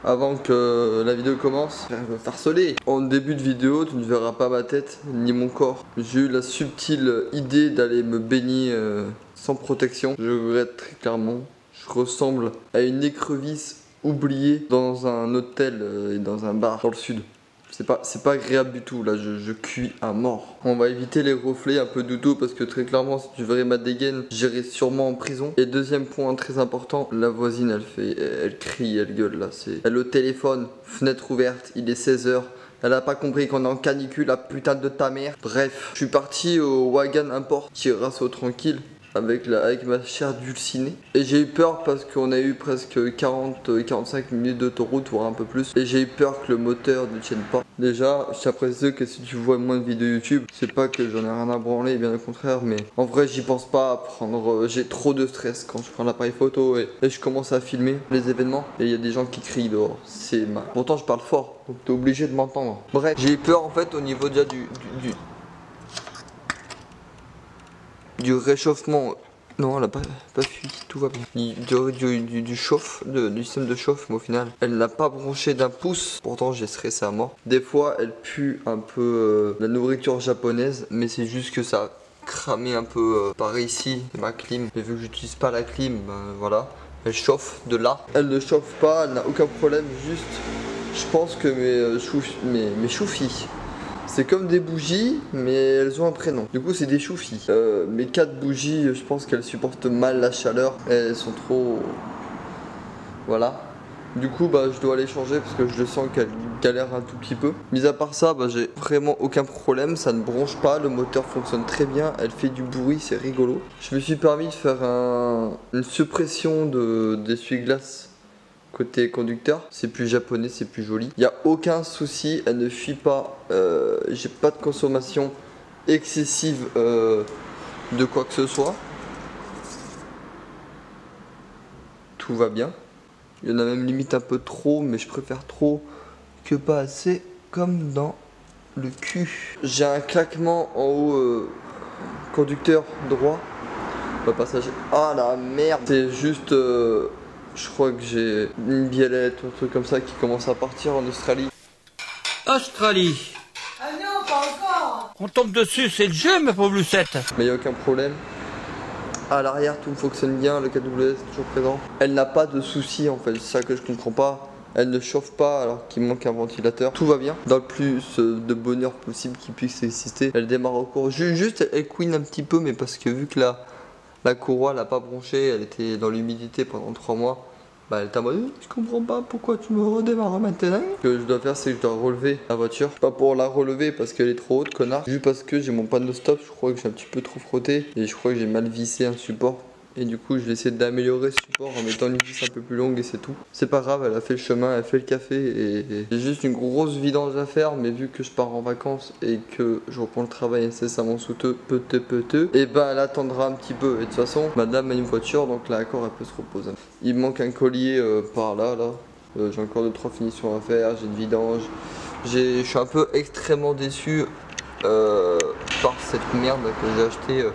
Avant que la vidéo commence, je vais me harceler. En début de vidéo, tu ne verras pas ma tête ni mon corps. J'ai eu la subtile idée d'aller me baigner sans protection. Je regrette très clairement. Je ressemble à une écrevisse oubliée dans un hôtel et dans un bar dans le sud. C'est pas agréable du tout, là je cuis à mort. On va éviter les reflets un peu doudou parce que très clairement si tu verrais ma dégaine, j'irai sûrement en prison. Et deuxième point très important, la voisine elle crie, elle gueule là. Elle est au téléphone, fenêtre ouverte, il est 16h. Elle a pas compris qu'on est en canicule, la putain de ta mère. Bref, je suis parti au Wagan Import, Rasso tranquille. Avec ma chère dulcinée. Et j'ai eu peur parce qu'on a eu presque 40-45 minutes d'autoroute, voire un peu plus. Et j'ai eu peur que le moteur ne tienne pas. Déjà, je tiens à préciser que si tu vois moins de vidéos YouTube, c'est pas que j'en ai rien à branler, bien au contraire. Mais en vrai, j'y pense pas à prendre. J'ai trop de stress quand je prends l'appareil photo et je commence à filmer les événements. Et il y a des gens qui crient dehors. C'est mal. Pourtant, je parle fort, donc t'es obligé de m'entendre. Bref, j'ai eu peur en fait au niveau déjà du réchauffement. Non, elle a pas fui, tout va bien. Du système de chauffe, mais au final, elle n'a pas branché d'un pouce. Pourtant, j'ai stressé à mort. Des fois, elle pue un peu la nourriture japonaise, mais c'est juste que ça a cramé un peu par ici. C'est ma clim. Et vu que j'utilise pas la clim, voilà. Elle chauffe de là. Elle ne chauffe pas, elle n'a aucun problème. Juste, je pense que mes choufis. C'est comme des bougies, mais elles ont un prénom. Du coup, c'est des choufis. Mes 4 bougies, je pense qu'elles supportent mal la chaleur. Elles sont trop... Voilà. Du coup, je dois les changer parce que je le sens qu'elles galèrent un tout petit peu. Mis à part ça, j'ai vraiment aucun problème. Ça ne bronche pas, le moteur fonctionne très bien. Elle fait du bruit, c'est rigolo. Je me suis permis de faire une suppression d'essuie-glace. Côté conducteur, c'est plus japonais, c'est plus joli. Il n'y a aucun souci, elle ne fuit pas. J'ai pas de consommation excessive de quoi que ce soit. Tout va bien. Il y en a même limite un peu trop, mais je préfère trop que pas assez, comme dans le cul. J'ai un claquement en haut, conducteur droit, passager. Ah la merde, c'est juste... je crois que j'ai une biellette ou un truc comme ça qui commence à partir en Australie. Australie. Ah non, pas encore. On tombe dessus, c'est le jeu, ma pauvre Lucette. Mais il n'y a aucun problème. À l'arrière, tout fonctionne bien, le KWS est toujours présent. Elle n'a pas de soucis en fait, c'est ça que je comprends pas. Elle ne chauffe pas alors qu'il manque un ventilateur. Tout va bien. Dans le plus de bonheur possible qui puisse exister. Elle démarre au cours. Juste, elle couine un petit peu, mais parce que vu que la courroie n'a pas bronché, elle était dans l'humidité pendant 3 mois. Elle t'a dit, je comprends pas pourquoi tu me redémarres maintenant. Ce que je dois faire, c'est que je dois relever la voiture. Pas pour la relever parce qu'elle est trop haute, connard. Juste parce que j'ai mon panneau stop, je crois que j'ai un petit peu trop frotté. Et je crois que j'ai mal vissé un support. Et du coup, je vais essayer d'améliorer ce support en mettant une vis un peu plus longue et c'est tout. C'est pas grave, elle a fait le chemin, elle fait le café et j'ai juste une grosse vidange à faire. Mais vu que je pars en vacances et que je reprends le travail incessamment sous peu, et elle attendra un petit peu. Et de toute façon, madame a une voiture, donc là, d'accord, elle peut se reposer. Il me manque un collier par là. J'ai encore 2-3 finitions à faire, j'ai une vidange. Je suis un peu extrêmement déçu par cette merde que j'ai acheté.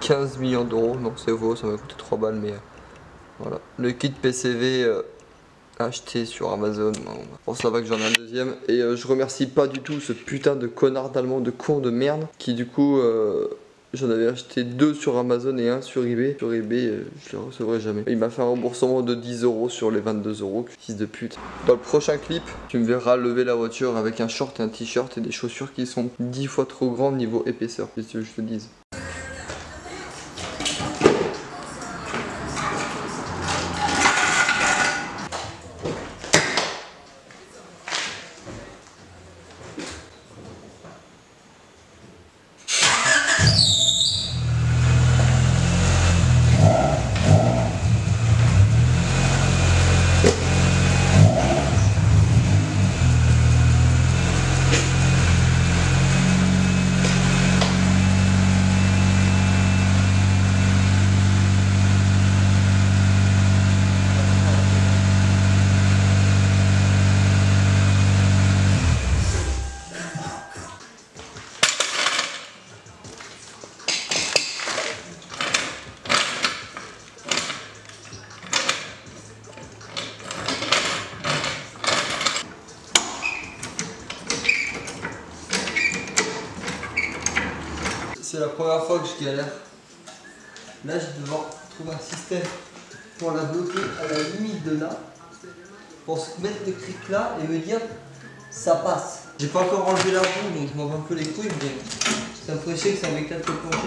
15 millions d'euros, non c'est faux, ça m'a coûté 3 balles, mais voilà. Le kit PCV acheté sur Amazon, bon ça va que j'en ai un deuxième. Et je remercie pas du tout ce putain de connard d'allemand, de con de merde, qui du coup, j'en avais acheté 2 sur Amazon et 1 sur eBay. Sur eBay, je les recevrai jamais. Il m'a fait un remboursement de 10 euros sur les 22 euros, fils de pute. Dans le prochain clip, tu me verras lever la voiture avec un short et un t-shirt et des chaussures qui sont 10 fois trop grandes niveau épaisseur, si tu veux que je te dise. C'est la première fois que je galère. Là, je vais devoir trouver un système pour la bloquer à la limite de là. Pour se mettre le cric là et me dire ça passe. J'ai pas encore enlevé la roue donc je m'en bats un peu les couilles, mais ça me ferait chier que ça m'éclate le plancher.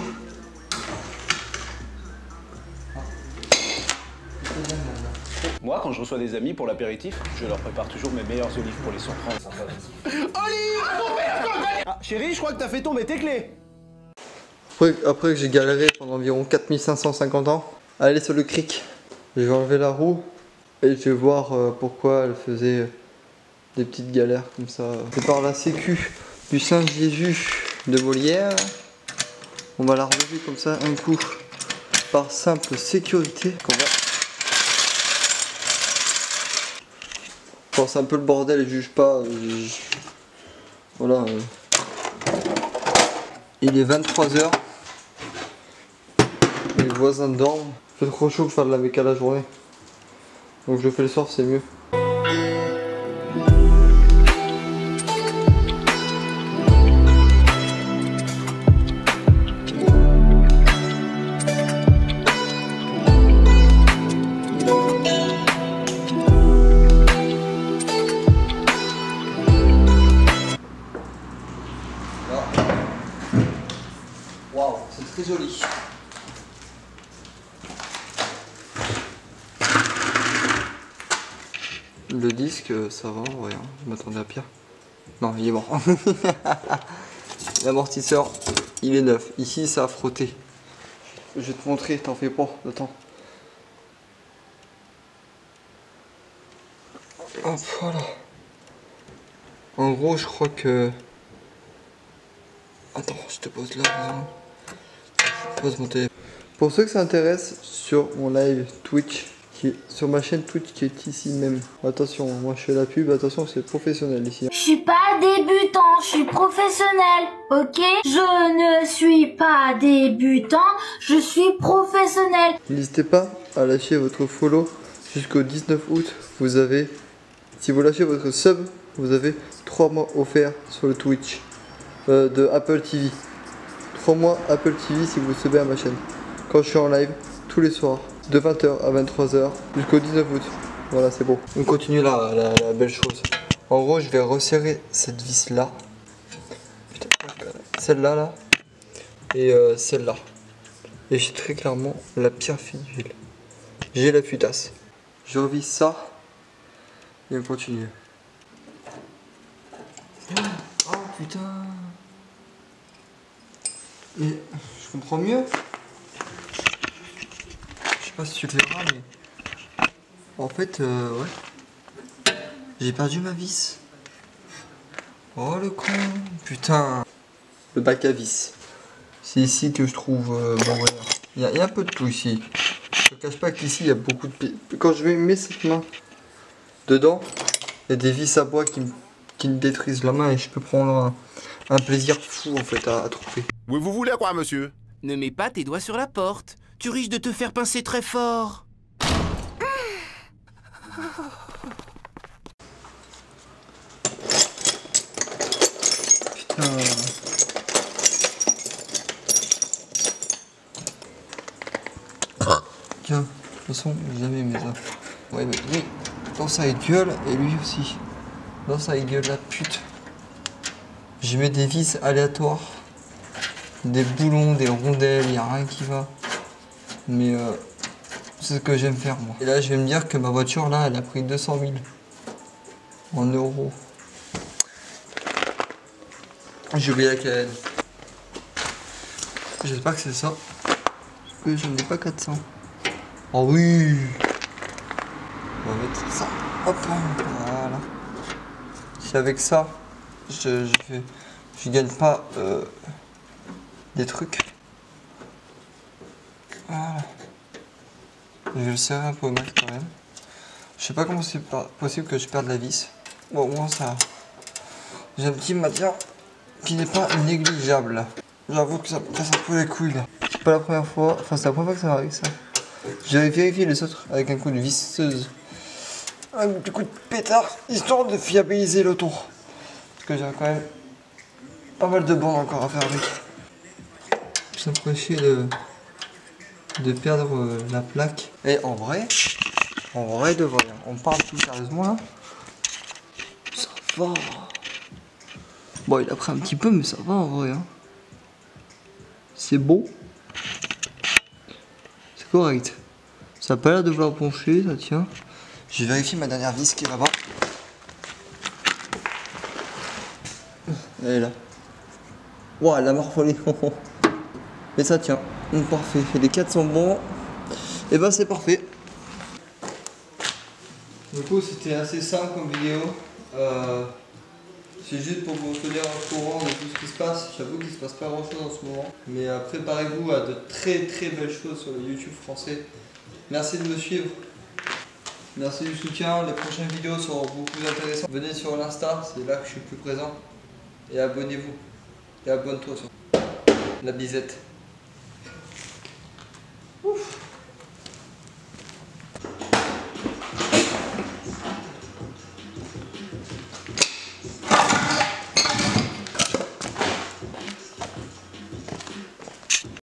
Moi, quand je reçois des amis pour l'apéritif, je leur prépare toujours mes meilleures olives pour les surprendre. Olive! Ah, chérie, je crois que t'as fait tomber tes clés. Après que j'ai galéré pendant environ 4550 ans, aller sur le cric. Je vais enlever la roue et je vais voir pourquoi elle faisait des petites galères comme ça. C'est par la sécu du Saint Jésus de Molière. On va la relever comme ça un coup par simple sécurité. Quand c'est un peu le bordel et juge pas. Voilà. Il est 23 h. Les voisins dorment. C'est trop chaud de faire de la méca la journée. Donc je le fais le soir, c'est mieux. Waouh, c'est très joli. Le disque, ça va, ouais, hein. Je m'attendais à pire. Non, il est mort. L'amortisseur, il est neuf. Ici, ça a frotté. Je vais te montrer, t'en fais pas, attends. Hop, voilà. En gros, je crois que... Attends, je te pose là. Je pose mon téléphone. Pour ceux que ça intéresse, sur mon live Twitch, sur ma chaîne Twitch qui est ici même. Attention, moi je fais la pub, attention, c'est professionnel ici. Je suis pas débutant, je suis professionnel, ok? Je ne suis pas débutant, je suis professionnel. N'hésitez pas à lâcher votre follow jusqu'au 19 août. Vous avez, si vous lâchez votre sub, vous avez 3 mois offerts sur le Twitch de Apple TV. 3 mois Apple TV si vous subez à ma chaîne. Quand je suis en live, tous les soirs, de 20h à 23h jusqu'au 19 août. Voilà, c'est beau. On continue là, la belle chose. En gros, je vais resserrer cette vis là. Celle-là, là. Et celle-là. Et j'ai très clairement la pire fine d'huile. J'ai la futasse. Je revisse ça. Et on continue. Oh putain. Et je comprends mieux. Je sais pas si tu le verras, mais en fait, ouais, j'ai perdu ma vis. Oh le con, putain. Le bac à vis. C'est ici que je trouve. Bon, voilà. Il y a un peu de tout ici. Je ne cache pas qu'ici il y a beaucoup de. Quand je mets cette main dedans, il y a des vis à bois qui me détruisent la main et je peux prendre un plaisir fou en fait à trouver. Oui, vous voulez quoi, monsieur? Ne mets pas tes doigts sur la porte. Tu risques de te faire pincer très fort. Putain. Tiens, de toute façon, jamais mes ça. Ouais, mais lui, dans sa gueule, et lui aussi. Dans sa gueule, la pute. Je mets des vis aléatoires. Des boulons, des rondelles, y a rien qui va. Mais c'est ce que j'aime faire moi. Et là je vais me dire que ma voiture là elle a pris 200 000 en euros. J'ai oublié laquelle. J'espère que c'est ça. Parce que je n'en ai pas 400. Oh oui. On va mettre ça. Hop. Voilà. Si avec ça je gagne pas des trucs. Voilà. Je vais le serrer un peu au max quand même. Je sais pas comment c'est possible que je perde la vis. Bon, au moins ça. J'ai un petit matière qui n'est pas négligeable. J'avoue que ça me casse un peu les couilles là. C'est pas la première fois, enfin c'est la première fois que ça m'arrive ça. J'avais vérifié les autres avec un coup de visseuse. Un petit coup de pétard, histoire de fiabiliser le tour. Parce que j'ai quand même pas mal de bandes encore à faire avec. s'empêcher de perdre la plaque. Et en vrai de vrai, on parle tout sérieusement là. Ça va. Bon, il a pris un petit peu, mais ça va en vrai. Hein. C'est beau. C'est correct. Ça a pas l'air de vouloir pencher, ça tient. Je vais vérifier ma dernière vis qui est là-bas. Elle est là. Ouah, elle a morflé. Mais ça tient. Parfait. Les 4 sont bons. Et ben c'est parfait. Du coup c'était assez simple comme vidéo. C'est juste pour vous tenir au courant de tout ce qui se passe. J'avoue qu'il se passe pas grand chose en ce moment. Mais préparez-vous à de très belles choses sur le YouTube français. Merci de me suivre. Merci du soutien. Les prochaines vidéos seront beaucoup plus intéressantes. Venez sur l'Insta, c'est là que je suis plus présent. Et abonnez-vous. Et abonne-toi sur la bisette.